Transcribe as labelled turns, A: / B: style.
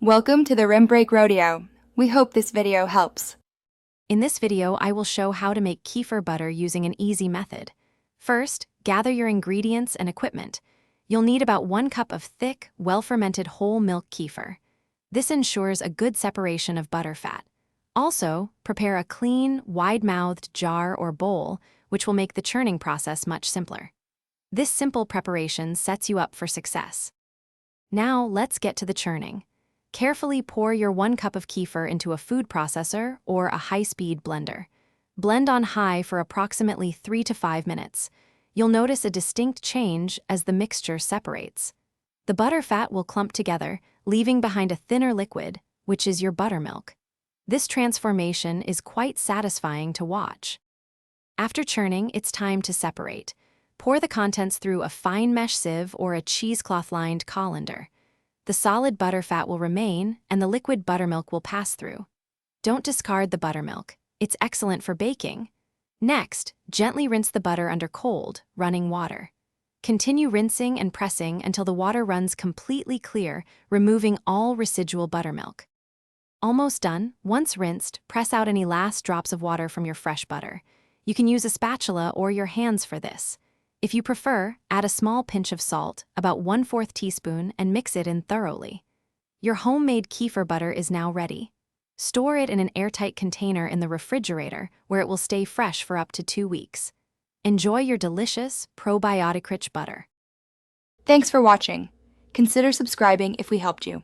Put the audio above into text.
A: Welcome to the Rim Break Rodeo. We hope this video helps.
B: In this video, I will show how to make kefir butter using an easy method. First, gather your ingredients and equipment. You'll need about 1 cup of thick, well-fermented whole milk kefir. This ensures a good separation of butter fat. Also, prepare a clean, wide-mouthed jar or bowl, which will make the churning process much simpler. This simple preparation sets you up for success. Now, let's get to the churning. Carefully pour your 1 cup of kefir into a food processor or a high-speed blender. Blend on high for approximately 3 to 5 minutes. You'll notice a distinct change as the mixture separates. The butter fat will clump together, leaving behind a thinner liquid, which is your buttermilk. This transformation is quite satisfying to watch. After churning, it's time to separate. Pour the contents through a fine mesh sieve or a cheesecloth-lined colander. The solid butter fat will remain, and the liquid buttermilk will pass through. Don't discard the buttermilk. It's excellent for baking. Next, gently rinse the butter under cold, running water. Continue rinsing and pressing until the water runs completely clear, removing all residual buttermilk. Almost done. Once rinsed, press out any last drops of water from your fresh butter. You can use a spatula or your hands for this. If you prefer, add a small pinch of salt, about 1/4 teaspoon, and mix it in thoroughly. Your homemade kefir butter is now ready. Store it in an airtight container in the refrigerator where it will stay fresh for up to 2 weeks. Enjoy your delicious, probiotic-rich butter.
A: Thanks for watching. Consider subscribing if we helped you.